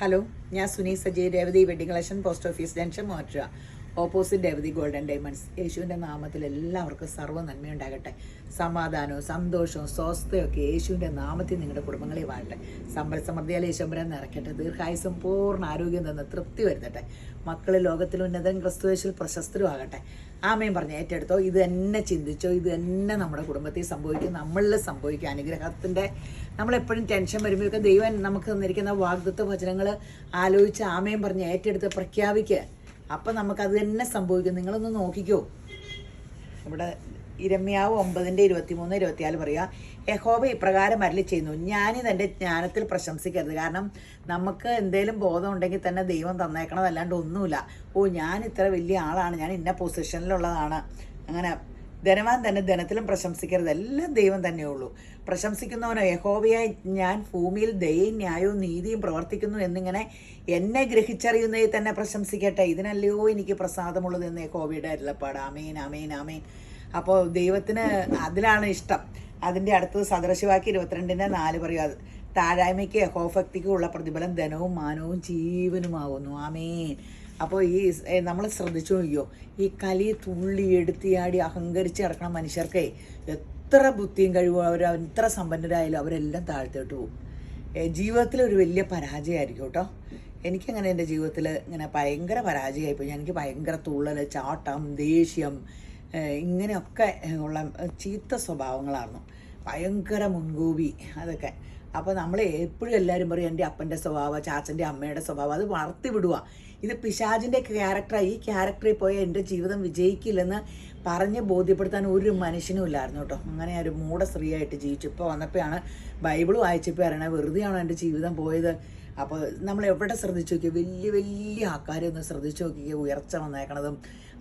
Hello, ഞാൻ Suni Sajay, Revathi wedding collection, post office junction, മോറ്റുക, opposite Revathi golden diamonds. യേശുവിൻ്റെ നാമത്തിൽ എല്ലാവർക്കും സർവ്വ നന്മയുണ്ടാകട്ടെ. സമാധാനവും സന്തോഷവും സ്വസ്ഥയൊക്കെ യേശുവിൻ്റെ നാമത്തിൽ നിങ്ങളുടെ കുടുംബങ്ങളെ വാഴട്ടെ. സമ്പൽ സമൃദ്ധിയാൽ യേശുമ്പരം നിറയ്ക്കട്ടെ. ദീർഘായുസും പൂർണ്ണ ആരോഗ്യം തന്ന് തൃപ്തി വരുത്തട്ടെ. മക്കൾ ലോകത്തിൽ ഉന്നതൻ ക്രിസ്തുയേശുവിൽ പ്രശസ്തരും ആകട്ടെ. ആമയും പറഞ്ഞ് ഏറ്റെടുത്തോ. ഇത് തന്നെ ചിന്തിച്ചോ. ഇത് തന്നെ നമ്മുടെ കുടുംബത്തിൽ സംഭവിക്കും, നമ്മളിൽ സംഭവിക്കും. അനുഗ്രഹത്തിൻ്റെ നമ്മളെപ്പോഴും ടെൻഷൻ വരുമ്പോഴൊക്കെ ദൈവം നമുക്ക് തന്നിരിക്കുന്ന വാഗ്ദത്ത വചനങ്ങൾ ആലോചിച്ച് ആമയും പറഞ്ഞ് ഏറ്റെടുത്ത് പ്രഖ്യാപിക്കുക. അപ്പം നമുക്കത് തന്നെ സംഭവിക്കും. നിങ്ങളൊന്ന് നോക്കിക്കോ. ഇവിടെ ഇരമ്യാവ് 9:23-24 പറയുക, യഹോവ ഇപ്രകാരം അരുളി ചെയ്യുന്നു, ഞാനിതെൻ്റെ ജ്ഞാനത്തിൽ പ്രശംസിക്കരുത്. കാരണം നമുക്ക് എന്തെങ്കിലും ബോധം ഉണ്ടെങ്കിൽ തന്നെ ദൈവം തന്നേക്കണതല്ലാണ്ട് ഒന്നുമില്ല. ഞാൻ ഇത്ര വലിയ ആളാണ്, ഞാൻ ഇന്ന പൊസിഷനിലുള്ളതാണ്. അങ്ങനെ ധനവാൻ തന്നെ ധനത്തിലും പ്രശംസിക്കരുത്. എല്ലാം ദൈവം തന്നെയുള്ളൂ. പ്രശംസിക്കുന്നവനോ, യഹോവയായി ഞാൻ ഭൂമിയിൽ ദയയും ന്യായവും നീതിയും പ്രവർത്തിക്കുന്നു എന്നിങ്ങനെ എന്നെ ഗ്രഹിച്ചറിയുന്നതിൽ തന്നെ പ്രശംസിക്കട്ടെ. ഇതിനല്ലയോ എനിക്ക് പ്രസാദമുള്ളത് എന്ന് യഹോവയുടെ അരുളപ്പാട്. ആമേൻ, ആമേൻ, ആമേൻ. അപ്പോൾ ദൈവത്തിന് അതിലാണ് ഇഷ്ടം. അതിൻ്റെ അടുത്തത് സദൃശവാക്യം 22:4 പറയുക, താഴായ്മയ്ക്ക് യഹോഭക്തിക്കും ഉള്ള പ്രതിഫലം ധനവും മാനവും ജീവനുമാകുന്നു. ആമേൻ. അപ്പോൾ ഈ നമ്മൾ ശ്രദ്ധിച്ചു നോക്കിയോ, ഈ കലി തുള്ളി എടുത്തിയാടി അഹങ്കരിച്ച് കിടക്കുന്ന മനുഷ്യർക്ക് എത്ര ബുദ്ധിയും കഴിവും എത്ര സമ്പന്നരായാലും അവരെല്ലാം താഴ്ത്തിട്ട് പോകും. ജീവിതത്തിലൊരു വലിയ പരാജയമായിരിക്കും കേട്ടോ. എനിക്കങ്ങനെ എൻ്റെ ജീവിതത്തിൽ ഇങ്ങനെ ഭയങ്കര പരാജയമായിപ്പോയി. എനിക്ക് ഭയങ്കര തുള്ളൽ, ചാട്ടം, ദേഷ്യം, ഇങ്ങനെയൊക്കെ ഉള്ള ചീത്ത സ്വഭാവങ്ങളായിരുന്നു. ഭയങ്കര മുൻകൂപി അതൊക്കെ. അപ്പോൾ നമ്മൾ എപ്പോഴും എല്ലാവരും പറയും എൻ്റെ അപ്പൻ്റെ സ്വഭാവം, ചാച്ചൻ്റെ അമ്മയുടെ സ്വഭാവം, അത് വളർത്തി വിടുക. ഇത് പിശാചിൻ്റെ ക്യാരക്ടറാണ്. ഈ ക്യാരക്ടറിൽ പോയ എൻ്റെ ജീവിതം വിജയിക്കില്ലെന്ന് പറഞ്ഞ് ബോധ്യപ്പെടുത്താൻ ഒരു മനുഷ്യനും ഇല്ലായിരുന്നു കേട്ടോ. അങ്ങനെ ഒരു മൂഢ സ്ത്രീയായിട്ട് ജീവിച്ചു. ഇപ്പോൾ വന്നപ്പോഴാണ് ബൈബിൾ വായിച്ചപ്പോൾ അറിയണത് വെറുതെയാണോ എൻ്റെ ജീവിതം പോയത്. അപ്പോൾ നമ്മൾ എവിടെ ശ്രദ്ധിച്ചു നോക്കിയാൽ വലിയ വലിയ ആൾക്കാരെ ഒന്ന് ശ്രദ്ധിച്ചു നോക്കിക്കേ, ഉയർച്ച വന്നേക്കണതും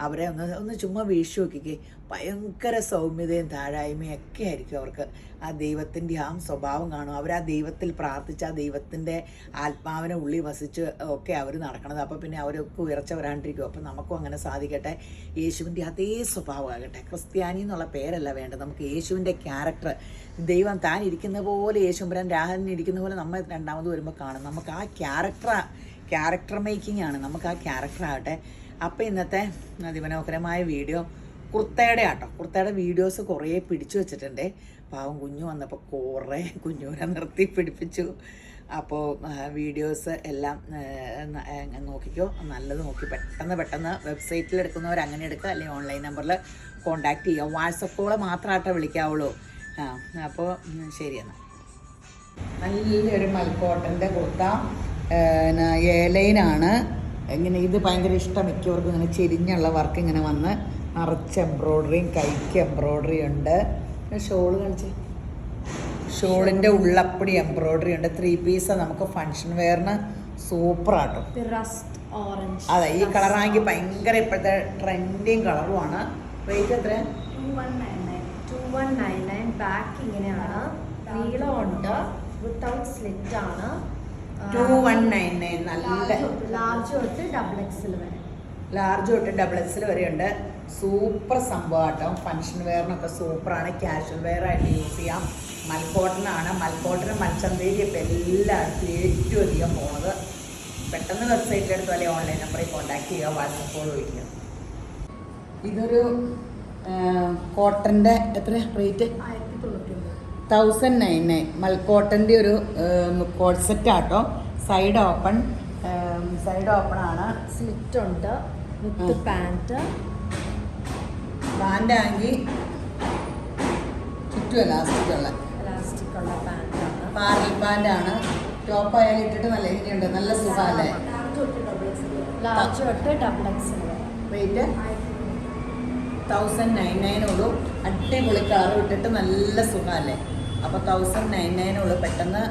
അവരെ ഒന്ന് ചുമ്മാ വീഴ്ച നോക്കിക്കേ, ഭയങ്കര സൗമ്യതയും താഴായ്മയും ഒക്കെ ആയിരിക്കും അവർക്ക്. ആ ദൈവത്തിൻ്റെ ആ സ്വഭാവം കാണും. അവർ ആ ദൈവത്തിൽ പ്രാർത്ഥിച്ച് ആ ദൈവത്തിൻ്റെ ആത്മാവിനെ ഉള്ളിൽ വസിച്ച് ഒക്കെ അവർ നടക്കണത്. അപ്പോൾ പിന്നെ അവരൊക്കെ ഉയർച്ച വരാണ്ടിരിക്കും. അപ്പോൾ നമുക്കും അങ്ങനെ സാധിക്കട്ടെ. യേശുവിൻ്റെ അതേ സ്വഭാവമാകട്ടെ. ക്രിസ്ത്യാനി എന്നുള്ള പേരല്ല വേണ്ടത്, നമുക്ക് യേശുവിൻ്റെ ക്യാരക്ടർ. ദൈവം താൻ ഇരിക്കുന്ന പോലെ, യേശുമ്പരാൻ രാഹുലിന് ഇരിക്കുന്ന പോലെ നമ്മൾ രണ്ടാമത് വരുമ്പോൾ കാണും. നമുക്ക് ആ ക്യാരക്ടർ മേക്കിംഗ് ആണ്. നമുക്ക് ആ ക്യാരക്ടറാകട്ടെ. അപ്പോൾ ഇന്നത്തെ അതിമനോഹരമായ വീഡിയോ കുർത്തയുടെ ആട്ടോ. കുർത്തയുടെ വീഡിയോസ് കുറേ പിടിച്ചു വെച്ചിട്ടുണ്ട്. പാവം കുഞ്ഞു വന്നപ്പോൾ കുറേ കുഞ്ഞുവിനെ നിർത്തി പിടിപ്പിച്ചു. അപ്പോൾ വീഡിയോസ് എല്ലാം നോക്കിക്കോ, നല്ലത് നോക്കി പെട്ടെന്ന് വെബ്സൈറ്റിൽ എടുക്കുന്നവർ അങ്ങനെ എടുക്കുക, അല്ലെങ്കിൽ ഓൺലൈൻ നമ്പറിൽ കോൺടാക്ട് ചെയ്യുക. വാട്സപ്പ് കോള് മാത്രമായിട്ടേ വിളിക്കാവുള്ളൂ. അപ്പോൾ ശരി. എന്നാൽ നല്ലൊരു മൽക്കോട്ടൻ്റെ കുർത്ത, ഏലൈനാണ്. ഇങ്ങനെ ഇത് ഭയങ്കര ഇഷ്ടം മിക്കവർക്കും. ഇങ്ങനെ ചെരിഞ്ഞുള്ള വർക്ക് ഇങ്ങനെ വന്ന് നിറച്ച് എംബ്രോയ്ഡറിയും, കൈക്ക് എംബ്രോയ്ഡറി ഉണ്ട്. ഷോള് കാണിച്ച്, ഷോളിൻ്റെ ഉള്ളപ്പടി എംബ്രോയ്ഡറി ഉണ്ട്. 3 പീസ് നമുക്ക് ഫങ്ഷൻ വെയറിന് സൂപ്പറാട്ടോ. അതെ, ഈ കളറാണെങ്കിൽ ഭയങ്കര ഇപ്പോഴത്തെ ട്രെൻഡിങ് കളറുമാണ്. റേറ്റ് എത്ര? 2199. ബാക്ക് ഇങ്ങനെയാണ്, നീളമുണ്ട്, വിത്തൗട്ട് സ്ലിറ്റ് ആണ്. 2199. നല്ല ലാർജ് തൊട്ട് XXL വരെ. ലാർജ് തൊട്ട് XXL വരെ ഉണ്ട്. സൂപ്പർ സംഭവം കേട്ടോ. ഫങ്ഷൻ വെയറിനൊക്കെ സൂപ്പറാണ്. കാഷ്വൽ വെയർ ആയിട്ട് യൂസ് ചെയ്യാം. മൽക്കോട്ടനാണ്. മൽക്കോട്ടനും മൽച്ചന്തേരി ഇപ്പം എല്ലായിടത്തും ഏറ്റവും അധികം പോണത്. പെട്ടെന്ന് വെബ്സൈറ്റിലെടുത്തോ അല്ലെങ്കിൽ ഓൺലൈൻ നമ്പറിൽ കോൺടാക്ട് ചെയ്യുക, വാട്സപ്പ് കോൾ വിളിക്കുക. ഇതൊരു കോട്ടൻ്റെ എത്ര റേറ്റ്? 1099. മൽക്കോട്ടൻ്റെ ഒരു കോട്ട് സെറ്റ് ആട്ടോ. സൈഡ് ഓപ്പൺ ആണ്. സ്ലിറ്റ് ഉണ്ട് വിത്ത് പാൻറ് ആണെങ്കിൽ ചുറ്റും എലാസ്റ്റിക് ഉള്ള പാൻറ്റാണ്. പാരൽ പാൻ്റാണ്. ടോപ്പ് ആയാലും ഇട്ടിട്ട് നല്ല ഇങ്ങനെയുണ്ട്, നല്ല സുഖമല്ലേ. ലാർജ് തൊട്ട് XXL വരെ. റേറ്റ് 1099 ഉള്ളൂ. അടിപൊളി കളർ ഇട്ടിട്ട് നല്ല സുഖമല്ലേ. അപ്പോൾ 1099 ഉള്ളൂ. പെട്ടെന്ന്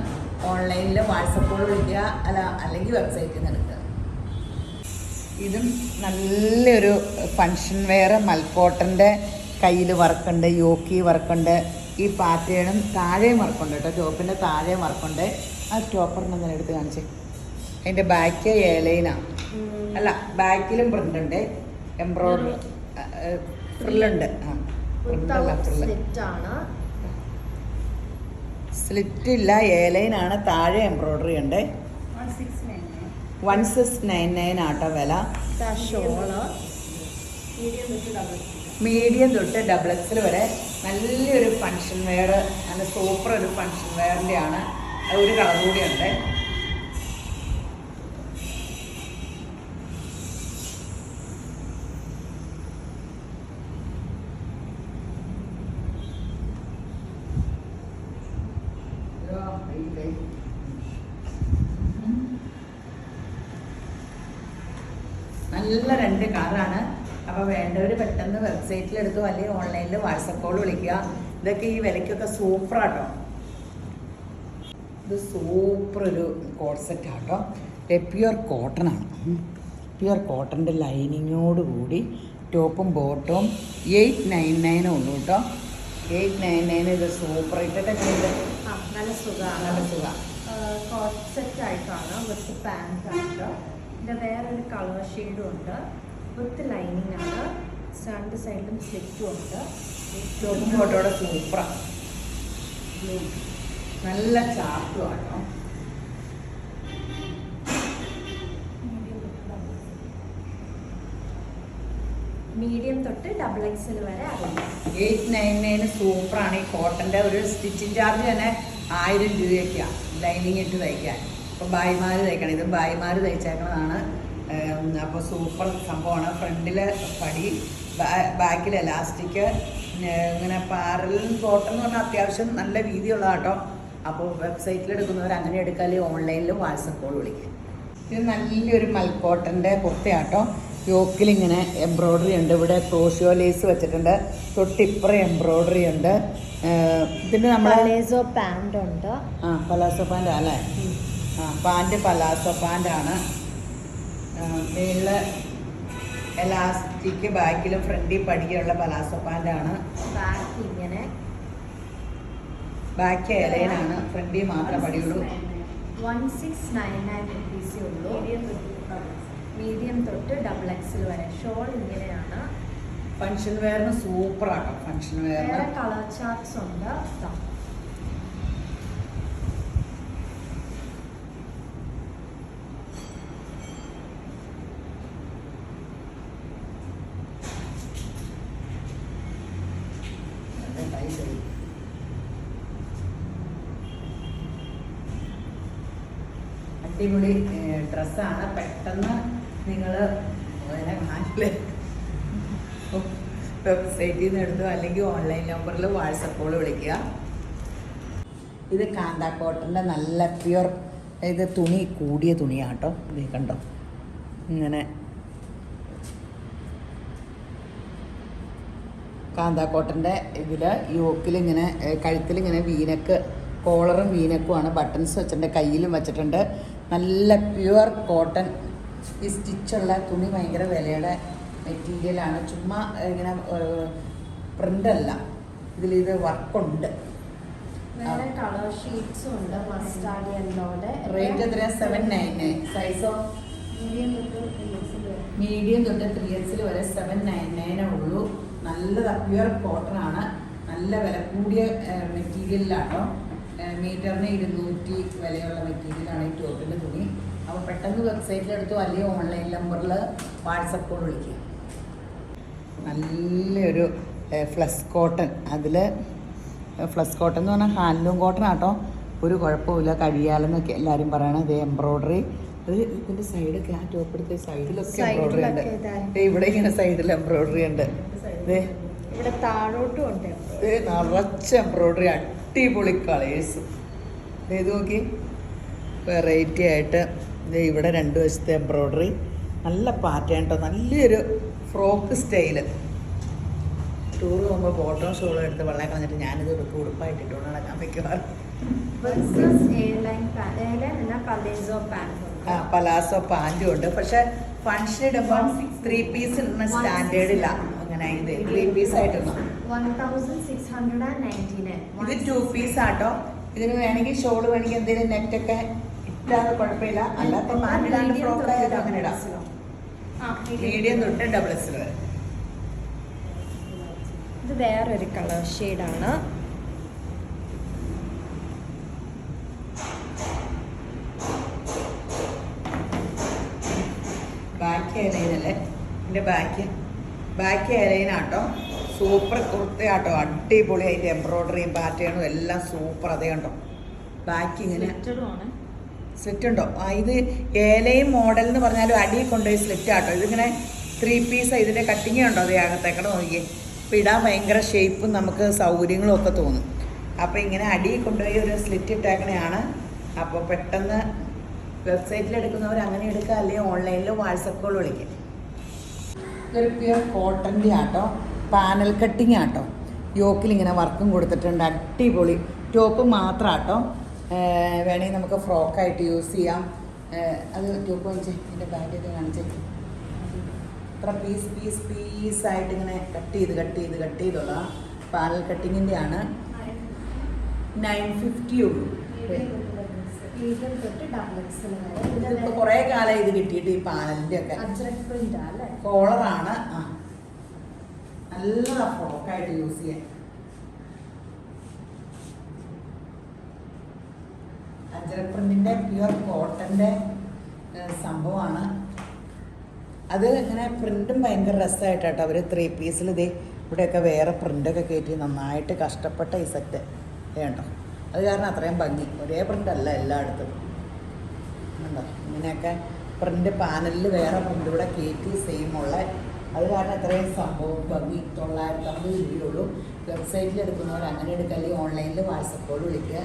ഓൺലൈനിൽ വാട്സപ്പോട് വിളിക്കുക, അല്ലെങ്കിൽ വെബ്സൈറ്റിൽ നിന്ന് എടുക്കുക. ഇതും നല്ലൊരു ഫങ്ഷൻ വെയർ മൽക്കോട്ടൻ്റെ കയ്യിൽ വർക്കുണ്ട്, യോക്കി വർക്കുണ്ട്. ഈ പാറ്റേണും താഴെയും വർക്കുണ്ട് കേട്ടോ. ടോപ്പിൻ്റെ താഴെയും വർക്കുണ്ട്. ആ ടോപ്പറിനെ ഞാൻ എടുത്ത് കാണിച്ചേ. അതിൻ്റെ ബാക്ക് ഏലൈനാണ്. അല്ല, ബാക്കിലും പ്രിൻ്റ് ഉണ്ട്, എംബ്രോയ്ഡറി ഫ്രില്ലുണ്ട്. സ്ലിറ്റ് ഇല്ല, ഏലൈനാണ്. താഴെ എംബ്രോയ്ഡറി ഉണ്ട്. 1699 ആട്ടോ വില. ഷോള് മീഡിയം തൊട്ട് ഡബിൾ എക്സൽ വരെ നല്ലൊരു ഫങ്ഷൻ വെയർ, നല്ല സൂപ്പർ ഒരു ഫങ്ഷൻ വെയറിൻ്റെ ആണ്. ഒരു കളർ കൂടിയുണ്ട്. നല്ല 2 കളറാണ്. അപ്പോൾ വേണ്ടവർ പെട്ടെന്ന് വെബ്സൈറ്റിലെടുത്തു അല്ലെങ്കിൽ ഓൺലൈനിൽ വാട്സപ്പ് കോൾ വിളിക്കുക. ഇതൊക്കെ ഈ വിലയ്ക്കൊക്കെ സൂപ്പറാട്ടോ. ഇത് സൂപ്പർ ഒരു കോട്ട് സെറ്റ് ആട്ടോ. പ്യുവർ കോട്ടൺ ആണ്. പ്യുവർ കോട്ടൻ്റെ ലൈനിങ്ങോട് കൂടി ടോപ്പും ബോട്ടവും 899 ഉള്ളൂ കേട്ടോ. 899 ഇത് സൂപ്പർ. ഇട്ടിട്ടൊക്കെ നല്ല സുഖമാണ്. നല്ല സുഖമാണ്. കോട്ട് സെറ്റ് ആയിട്ടാണ് വിത്ത് പാൻറ് ആണ്. ഇതിൻ്റെ വേറൊരു കളർ ഷെയ്ഡും ഉണ്ട്. വിത്ത് ലൈനിങ് ആണ്. രണ്ട് സൈഡിലും സ്ലിറ്റും ഉണ്ട്. ടോപ്പും ബോട്ടോടെ സൂപ്പറാണ്. നല്ല ചാർട്ടും ആട്ടോ. മീഡിയം തൊട്ട് ഡബിൾ എക്സൽ വരെ അറിയാം. 899 സൂപ്പറാണ്. ഈ കോട്ടൻ്റെ ഒരു സ്റ്റിച്ചിങ് ചാർജ് തന്നെ 1000 രൂപയ്ക്കാണ് ലൈനിങ് ഇട്ട് തയ്ക്കാൻ. അപ്പോൾ ബായിമാർ തയ്ക്കണം. ഇത് ബായിമാർ തയ്ച്ചേക്കുന്നതാണ്. അപ്പോൾ സൂപ്പർ സംഭവമാണ്. ഫ്രണ്ടിൽ പടി, ബാക്കിൽ എലാസ്റ്റിക്, ഇങ്ങനെ പാരലൽ കോട്ടൺ എന്ന് പറഞ്ഞാൽ അത്യാവശ്യം നല്ല വീതിയുള്ളതാട്ടോ. അപ്പോൾ വെബ്സൈറ്റിൽ എടുക്കുന്നവർ അങ്ങനെ എടുക്കാൽ ഓൺലൈനിൽ വാട്സപ്പ് കോൾ വിളിക്കും. ഇത് നല്ലൊരു മൽക്കോട്ടൻ്റെ കുർത്തയാട്ടോ. യോക്കിലിങ്ങനെ എംബ്രോയ്ഡറി ഉണ്ട്. ഇവിടെ ക്രോഷ്യോ ലേസ് വെച്ചിട്ടുണ്ട്. തൊട്ടിപ്പുറം എംബ്രോയ്ഡറി ഉണ്ട്. ഇതിന് നമ്മൾ പലാസോ പാൻ്റ് ഉണ്ട്. പലാസോ പാൻ്റ് അല്ലേ? പാൻറ് പലാസോ പാൻ്റാണ്. മേളിൽ എലാസ്റ്റിക്, ബാക്കിലും ഫ്രണ്ടിൽ പടിയുള്ള പലാസോ പാൻ്റാണ്. ബാക്ക് ഇങ്ങനെ, ബാക്ക് എലൈനാണ്, ഫ്രണ്ടിൽ മാത്രമേ പടിയുള്ളൂ. 1699 റുപ്പീസേ ഉള്ളൂ. മീഡിയം തൊട്ട് ഡബിൾ എക്സൽ വരെ. ഷോൾ ഇങ്ങനെയാണ്. ഫങ്ഷൻ വെയറിന് സൂപ്പറാട്ടോ. ഫങ്ഷൻ വെയറിന് വേറെ കളർ ചാർട്ട്സ് ഉണ്ട്. അടിപൊളി ഡ്രസ്സാണ്. പെട്ടെന്ന് നിങ്ങൾ വെബ്സൈറ്റിൽ നിന്ന് എടുത്തു അല്ലെങ്കിൽ ഓൺലൈൻ നമ്പറിൽ വാട്സപ്പ് കോൾ വിളിക്കുക. ഇത് കാന്ത കോട്ടൻ്റെ നല്ല പ്യുവർ, ഇത് തുണി കൂടിയ തുണിയാട്ടോ. ഇത് കണ്ടോ, ഇങ്ങനെ കാന്ത കോട്ടൻ്റെ ഇതിൽ യോക്കിലിങ്ങനെ കഴുത്തിലിങ്ങനെ വീനക്ക്, കോളറും വീനക്കുമാണ്. ബട്ടൺസ് വെച്ചിട്ടുണ്ട്, കയ്യിലും വെച്ചിട്ടുണ്ട്. നല്ല പ്യുവർ കോട്ടൺ. ഈ സ്റ്റിച്ചുള്ള തുണി ഭയങ്കര വിലയുടെ മെറ്റീരിയലാണ്. ചുമ്മാ ഇങ്ങനെ പ്രിൻ്റല്ല, ഇതിലിത് വർക്കുണ്ട്. വേറെ കളർ ഷീറ്റ്സും ഉണ്ട്. മസ്റ്റാർഡ് യെല്ലോടെ. റേറ്റ് എത്രയാണ്? 799. സൈസോ മീഡിയം തൊട്ട് 3XL വരെ 799 ഉള്ളൂ. നല്ലത് പ്യുവർ കോട്ടൺ ആണ്. നല്ല വില കൂടിയ മെറ്റീരിയലിലാണോ. മീറ്ററിന് 200 വിലയുള്ള മെറ്റീരിയലാണ് ഈ ടോപ്പിൻ്റെ തുണി. അപ്പോൾ പെട്ടെന്ന് വെബ്സൈറ്റിലെടുത്തു അല്ലെങ്കിൽ ഓൺലൈൻ നമ്പറിൽ വാട്സപ്പ് കോൾ വിളിക്കുക. നല്ലൊരു ഫ്ലസ് കോട്ടൺ. അതിൽ ഫ്ലസ് കോട്ടൺ എന്ന് പറഞ്ഞാൽ ഹാൻഡ്ലൂം കോട്ടൺ ആട്ടോ. ഒരു കുഴപ്പമില്ല, കഴിയാലെന്നൊക്കെ എല്ലാവരും പറയണം. ഇത് എംബ്രോയ്ഡറി, അത് ഇതിൻ്റെ സൈഡൊക്കെ, ആ ടോപ്പെടുത്ത സൈഡിലൊക്കെ എംബ്രോയ്ഡറി ഉണ്ട്. ഇവിടെ ഇങ്ങനെ സൈഡിൽ എംബ്രോയ്ഡറി ഉണ്ട്. ഇവിടെ താഴോട്ടും ഉണ്ട്. ഇത് നിറച്ച് എംബ്രോയ്ഡറി, അടിപൊളി കളേഴ്സ്. ഇത് നോക്കി, വെറൈറ്റി ആയിട്ട് ഇത് ഇവിടെ 2 വശത്തെ എംബ്രോയ്ഡറി. നല്ല പാറ്റേൺ കേട്ടോ. നല്ലൊരു ഫ്രോക്ക് സ്റ്റൈല്. ടൂർ പോകുമ്പോൾ ബോട്ടം ഷോളും എടുത്ത് വെള്ളം കളഞ്ഞിട്ട് ഞാനിത് ഉടുപ്പായിട്ടിട്ടുകൊണ്ട് നടക്കാൻ വെക്കുവാറ്. പലാസോ പാൻറ്റും ഉണ്ട്. പക്ഷെ ഫങ്ഷൻ ഇടുമ്പോൾ 3 പീസ് ഇടുന്ന സ്റ്റാൻഡേർഡില്ല. അങ്ങനെ ഇത് 3 പീസ് ആയിട്ടൊന്നും. 1699. ഇത് 2 പീസ് ആട്ടോ. ഇതിന് വേണമെങ്കിൽ ഷോള് വേണമെങ്കിൽ എന്തെങ്കിലും നെറ്റൊക്കെ ഇട്ടാതെ കുഴപ്പമില്ല. അല്ലാത്ത പാൻറ്റിലാണ്ട് ഫ്രോക്ക് ആയത് അങ്ങനെ ഇടാം. മീഡിയം തൊട്ട് ഡബിൾ എക്സൽ വരെ. ഇത് വേറൊരു കളർ ഷെയ്ഡാണ്. ബാക്ക് എയർലൈനല്ലേ എൻ്റെ ബാക്ക് എയർലൈനാട്ടോ. സൂപ്പർ കുർത്തയാട്ടോ, അടിപൊളി. അതിൻ്റെ എംബ്രോയ്ഡറിയും പാറ്റേണും എല്ലാം സൂപ്പർ. അതേ കണ്ടോ ബാക്ക് ഇങ്ങനെ സ്ലിറ്റ് ഉണ്ടോ? ഇത് ഏലയും മോഡൽ എന്ന് പറഞ്ഞാലും അടി കൊണ്ടുപോയി സ്ലിറ്റ് ആട്ടോ. ഇതിങ്ങനെ 3 പീസ്. ഇതിൻ്റെ കട്ടിങ് ഉണ്ടോ അതേ അകത്തേക്കടെ നോക്കിയേ. അപ്പോൾ ഇടാൻ ഭയങ്കര ഷേപ്പും നമുക്ക് സൗകര്യങ്ങളും ഒക്കെ തോന്നും. അപ്പോൾ ഇങ്ങനെ അടി കൊണ്ടുപോയി ഒരു സ്ലിറ്റ് ഇട്ടേക്കണെയാണ്. അപ്പോൾ പെട്ടെന്ന് വെബ്സൈറ്റിൽ എടുക്കുന്നവർ അങ്ങനെ എടുക്കുക, അല്ലെങ്കിൽ ഓൺലൈനിൽ വാട്സപ്പ് കോൾ വിളിക്കുക. ഇതൊരു പ്യുർ കോട്ടൻ്റെ ആട്ടോ, പാനൽ കട്ടിങ് ആട്ടോ. യോക്കിൽ ഇങ്ങനെ വർക്കും കൊടുത്തിട്ടുണ്ട്, അടിപൊളി. ടോപ്പ് മാത്രം ആട്ടോ, വേണമെങ്കിൽ നമുക്ക് ഫ്രോക്കായിട്ട് യൂസ് ചെയ്യാം. അത് ടോപ്പ് കാണിച്ചേ, എൻ്റെ ബാഗൊക്കെ കാണിച്ചേ. ഇത്ര പീസായിട്ട് ഇങ്ങനെ കട്ട് ചെയ്തുള്ള പാനൽ കട്ടിങ്ങിൻ്റെ ആണ്. 950 ഉള്ളൂ. ഇതിപ്പോൾ കുറേ കാലം ഇത് കിട്ടിയിട്ട് ഈ പാനലിൻ്റെ ഒക്കെ കോളറാണ്. ആ നല്ല ഫ്രോക്കായിട്ട് യൂസ് ചെയ്യാൻ. അജ്രക് പ്രിന്റിൻ്റെ പ്യുവർ കോട്ടൻ്റെ സംഭവമാണ്. അത് ഇങ്ങനെ പ്രിന്റും ഭയങ്കര രസമായിട്ടാട്ടോ അവർ 3 പീസിൽ ഇതേ ഇവിടെയൊക്കെ വേറെ പ്രിൻ്റൊക്കെ കയറ്റി നന്നായിട്ട് കഷ്ടപ്പെട്ട ഈ സെറ്റ് വേണ്ടോ. അത് കാരണം അത്രയും ഭംഗി. ഒരേ പ്രിൻ്റല്ല എല്ലായിടത്തും ഉണ്ടോ. ഇങ്ങനെയൊക്കെ പ്രിൻ്റ് പാനലിൽ വേറെ പ്രിൻ്റ് ഇവിടെ കയറ്റി സെയിം ഉള്ള. അത് കാരണം അത്രയും സംഭവം ഭംഗി. 950 രൂപയുള്ളൂ. വെബ്സൈറ്റിൽ എടുക്കുന്നവർ അങ്ങനെ എടുക്കുക, അല്ലെങ്കിൽ ഓൺലൈനിൽ വാട്സപ്പോട് വിളിക്കുക.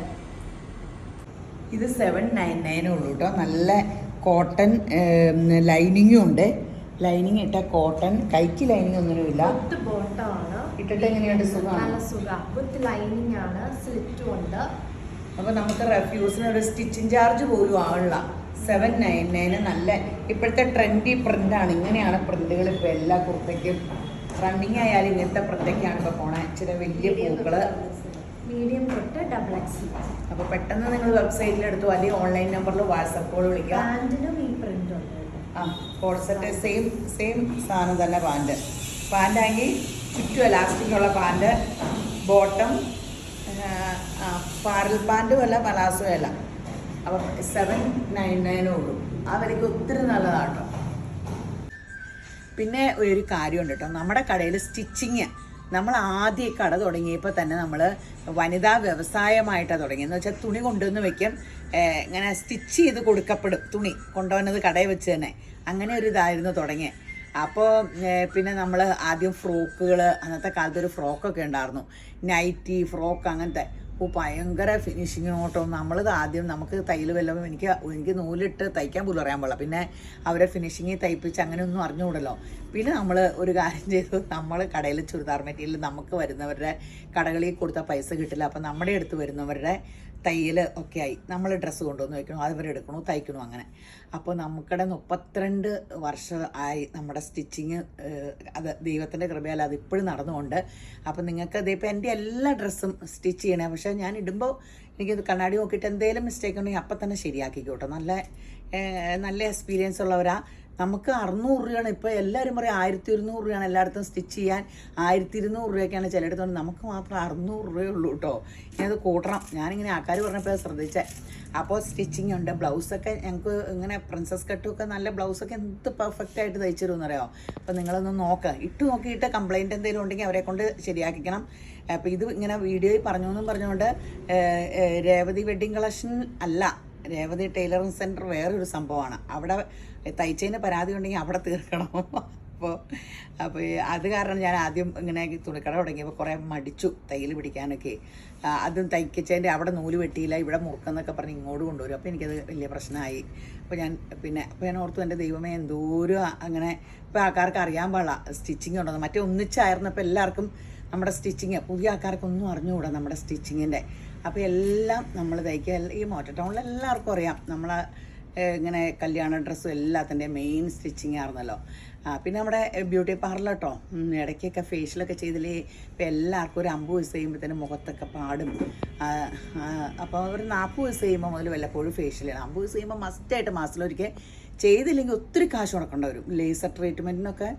ഇത് 799 ഉള്ളൂ കേട്ടോ. നല്ല കോട്ടൺ ലൈനിങ്ങും ഉണ്ട്. ലൈനിങ് ഇട്ട കോട്ടൺ, കൈക്ക് ലൈനിങ് ഒന്നുമില്ല. ഇട്ടിട്ട് എങ്ങനെയുണ്ട്? സുഖമാണ്. അപ്പോൾ നമുക്ക് റെഫ്യൂസിന് ഒരു സ്റ്റിച്ചിങ് ചാർജ് പോലും ആവില്ല. 799. നല്ല ഇപ്പോഴത്തെ ട്രെൻഡി പ്രിൻ്റാണ്. ഇങ്ങനെയാണ് പ്രിൻ്റുകൾ ഇപ്പോൾ എല്ലാ കുർത്തയ്ക്കും. റണ്ണിങ് ആയാലും ഇങ്ങനത്തെ പ്രിൻ്റൊക്കെയാണ് ഇപ്പോൾ പോണേ. ഇച്ചിരി വലിയ പൂക്കൾ, മീഡിയം തൊട്ട് $XXL. അപ്പോൾ പെട്ടെന്ന് നിങ്ങൾ വെബ്സൈറ്റിൽ എടുത്തു, അല്ലെങ്കിൽ ഓൺലൈൻ നമ്പറിൽ വാട്സപ്പ് കോൾ വിളിക്കുക. പാൻറ്റിനും ഈ പ്രിൻ്റ് ഉണ്ട്. കോഡ് സെറ്റ് സെയിം സാധനം തന്നെ. പാൻറ്റാണെങ്കിൽ ചുറ്റും എലാസ്റ്റിക്കുള്ള പാൻറ്റ്, ബോട്ടം പാരൽ പാൻറ്റും അല്ല പലാസോ അല്ല. അപ്പം 799 ഉള്ളൂ. ആ വിലയ്ക്ക് ഒത്തിരി നല്ലതാട്ടോ. പിന്നെ ഒരു കാര്യമുണ്ട് കേട്ടോ, നമ്മുടെ കടയിൽ സ്റ്റിച്ചിങ് നമ്മൾ ആദ്യം ഈ കട തുടങ്ങിയപ്പോൾ തന്നെ നമ്മൾ വനിതാ വ്യവസായമായിട്ടാണ് തുടങ്ങിയെന്ന് വെച്ചാൽ തുണി കൊണ്ടുവന്ന് വെക്കും, ഇങ്ങനെ സ്റ്റിച്ച് ചെയ്ത് കൊടുക്കപ്പെടും. തുണി കൊണ്ടുവന്നത് കടയിൽ വെച്ച് തന്നെ. അങ്ങനെ ഒരു ഇതായിരുന്നു തുടങ്ങിയത്. അപ്പോൾ പിന്നെ നമ്മൾ ആദ്യം ഫ്രോക്കുകൾ, അന്നത്തെ കാലത്ത് ഒരു ഫ്രോക്കൊക്കെ ഉണ്ടായിരുന്നു, നൈറ്റി ഫ്രോക്ക് അങ്ങനത്തെ. ഭയങ്കര ഫിനിഷിങ്ങോട്ടോ. നമ്മളിത് ആദ്യം നമുക്ക് തയ്യൽ വല്ലതും എനിക്ക് നൂലിട്ട് തയ്ക്കാൻ പോലും അറിയാൻ പാടില്ല. പിന്നെ അവരെ ഫിനിഷിങ് തയ്പ്പിച്ച് അങ്ങനെയൊന്നും അറിഞ്ഞുകൂടല്ലോ. പിന്നെ നമ്മൾ ഒരു കാര്യം ചെയ്തു, നമ്മൾ കടയിൽ ചുരിദാർ മെറ്റീരിയൽ നമുക്ക് വരുന്നവരുടെ കടകളിൽ കൊടുത്താൽ പൈസ കിട്ടില്ല. അപ്പം നമ്മുടെ അടുത്ത് വരുന്നവരുടെ തയ്യൽ ഒക്കെ ആയി. നമ്മൾ ഡ്രസ്സ് കൊണ്ടുവന്ന് വയ്ക്കണു, അവരെടുക്കണു, തയ്ക്കണു, അങ്ങനെ. അപ്പോൾ നമുക്കിടെ 32 വർഷം ആയി നമ്മുടെ സ്റ്റിച്ചിങ്. അത് ദൈവത്തിൻ്റെ കൃപയാൽ അതിപ്പോഴും നടന്നുകൊണ്ട്. അപ്പം നിങ്ങൾക്ക് ഇതിപ്പോൾ എൻ്റെ എല്ലാ ഡ്രസ്സും സ്റ്റിച്ച് ചെയ്യണേ. പക്ഷേ ഞാൻ ഇടുമ്പോൾ എനിക്കത് കണ്ണാടി നോക്കിയിട്ട് എന്തെങ്കിലും മിസ്റ്റേക്ക് ഉണ്ടെങ്കിൽ അപ്പം തന്നെ ശരിയാക്കിക്കോട്ടോ. നല്ല എക്സ്പീരിയൻസ് ഉള്ളവരാ. നമുക്ക് 600 രൂപയാണ് ഇപ്പോൾ. എല്ലാവരും പറയും 1200 രൂപയാണ് എല്ലായിടത്തും സ്റ്റിച്ച് ചെയ്യാൻ. 1200 രൂപയ്ക്കാണ് ചിലയിടത്തോണ്ട്. നമുക്ക് മാത്രം 600 രൂപയേ ഉള്ളൂ കേട്ടോ. ഇനി അത് കൂട്ടണം. ഞാനിങ്ങനെ ആൾക്കാർ പറഞ്ഞപ്പോൾ ശ്രദ്ധിച്ചേ. അപ്പോൾ സ്റ്റിച്ചിങ് ഉണ്ട്. ബ്ലൗസൊക്കെ ഞങ്ങൾക്ക് ഇങ്ങനെ പ്രിൻസസ് കട്ടുമൊക്കെ നല്ല ബ്ലൗസൊക്കെ എന്ത് പെർഫെക്റ്റ് ആയിട്ട് തയ്ച്ചു തരുമെന്നറിയോ. അപ്പോൾ നിങ്ങളൊന്ന് ഇട്ട് നോക്കിയിട്ട് കംപ്ലയിൻറ്റ് എന്തെങ്കിലും ഉണ്ടെങ്കിൽ അവരെ കൊണ്ട് ശരിയാക്കിക്കണം. അപ്പോൾ ഇത് ഇങ്ങനെ വീഡിയോയിൽ പറഞ്ഞുകൊണ്ട് രേവതി വെഡ്ഡിങ് കളക്ഷൻ അല്ല, രേവതി ടൈലറിങ് സെൻറ്റർ വേറൊരു സംഭവമാണ്. അവിടെ തയ്ച്ചതിന് പരാതി ഉണ്ടെങ്കിൽ അവിടെ തീർക്കണം. അപ്പോൾ അത് കാരണം ഞാൻ ആദ്യം ഇങ്ങനെ തുണിക്കട തുടങ്ങിയപ്പോൾ കുറേ മടിച്ചു തയ്യൽ പിടിക്കാനൊക്കെ. അതും തയ്ക്കച്ചതിൻ്റെ അവിടെ നൂല് വെട്ടിയില്ല, ഇവിടെ മുറുക്കെന്നൊക്കെ പറഞ്ഞ് ഇങ്ങോട്ട് കൊണ്ടുവരും. അപ്പോൾ എനിക്കത് വലിയ പ്രശ്നമായി. അപ്പോൾ ഞാൻ ഓർത്തു, എൻ്റെ ദൈവമേ എന്തോരം അങ്ങനെ ഇപ്പോൾ ആൾക്കാർക്ക് അറിയാൻ പാടില്ല സ്റ്റിച്ചിങ് ഉണ്ടെന്ന്. മറ്റേ ഒന്നിച്ചായിരുന്നപ്പോൾ എല്ലാവർക്കും നമ്മുടെ സ്റ്റിച്ചിങ്, പുതിയ ആൾക്കാർക്കൊന്നും അറിഞ്ഞുകൂടാ നമ്മുടെ സ്റ്റിച്ചിങ്ങിൻ്റെ. അപ്പോൾ എല്ലാം നമ്മൾ തയ്ക്കുക. ഈ മോട്ട ടൗണിൽ എല്ലാവർക്കും അറിയാം. ഇങ്ങനെ കല്യാണ ഡ്രസ്സും എല്ലാത്തിൻ്റെ മെയിൻ സ്റ്റിച്ചിങ് ആയിരുന്നല്ലോ. പിന്നെ നമ്മുടെ ബ്യൂട്ടി പാർലർ കേട്ടോ, ഇടയ്ക്കൊക്കെ ഫേഷ്യലൊക്കെ ചെയ്തില്ലേ. ഇപ്പോൾ എല്ലാവർക്കും ഒരു 50 വയസ്സ് കഴിയുമ്പോഴത്തേനും മുഖത്തൊക്കെ പാടും. അപ്പോൾ ഒരു 40 വയസ്സ് കഴിയുമ്പോൾ മുതൽ വല്ലപ്പോഴും ഫേഷ്യൽ ചെയ്യണം. 50 വയസ്സ് കഴിയുമ്പോൾ മസ്റ്റായിട്ട് മാസത്തിലൊരിക്കൽ ചെയ്തില്ലെങ്കിൽ ഒത്തിരി കാശ് മുടക്കേണ്ടി വരും. ലേസർ ട്രീറ്റ്മെൻറ്റിനൊക്കെ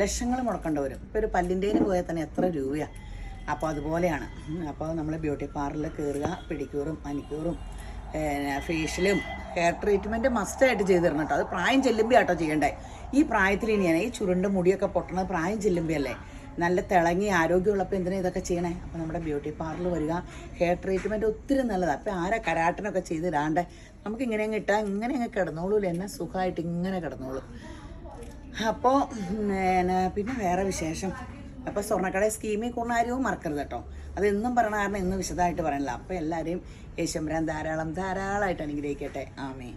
ലക്ഷങ്ങൾ മുടക്കേണ്ടി വരും. ഇപ്പോൾ ഒരു പല്ലിൻ്റെന് പോയാൽ തന്നെ എത്ര രൂപയാണ്. അപ്പോൾ അതുപോലെയാണ്. അപ്പോൾ നമ്മൾ ബ്യൂട്ടി പാർലറിൽ കയറുക, പെഡിക്യൂറും മനിക്യൂറും ഫേഷ്യലും ഹെയർ ട്രീറ്റ്മെൻറ്റ് മസ്റ്റായിട്ട് ചെയ്ത് തരണം കേട്ടോ. അത് പ്രായം ചെല്ലുമ്പോൾ ആട്ടോ ചെയ്യണ്ടേ. ഈ പ്രായത്തിൽ ഇനിയാണ് ഈ ചുരുണ്ട മുടിയൊക്കെ പൊട്ടണത് പ്രായം ചെല്ലുമ്പോൾ അല്ലേ. നല്ല തിളങ്ങി ആരോഗ്യമുള്ളപ്പോൾ എന്തിനാ ഇതൊക്കെ ചെയ്യണേ. അപ്പോൾ നമ്മുടെ ബ്യൂട്ടി പാർലർ വരിക, ഹെയർ ട്രീറ്റ്മെൻറ്റ് ഒത്തിരി നല്ലതാണ്. അപ്പോൾ ആരാ കരാട്ടനൊക്കെ ചെയ്ത് ഇടാണ്ടേ. നമുക്ക് ഇങ്ങനെ അങ്ങ് ഇട്ടാൽ ഇങ്ങനെ അങ്ങ് കിടന്നോളൂ, എന്നെ സുഖമായിട്ട് ഇങ്ങനെ കിടന്നോളൂ. അപ്പോൾ പിന്നെ വേറെ വിശേഷം. അപ്പോൾ സ്വർണ്ണക്കട സ്കീമിൽ കൂടുന്ന കാര്യവും മറക്കരുത് കേട്ടോ. അതെന്നും പറയണ കാരണം ഇന്ന് വിശദമായിട്ട് പറയണില്ല. അപ്പോൾ എല്ലാവരെയും യേശുമ്പരാൻ ധാരാളമായിട്ട് അനുഗ്രഹിക്കട്ടെ. ആമേൻ.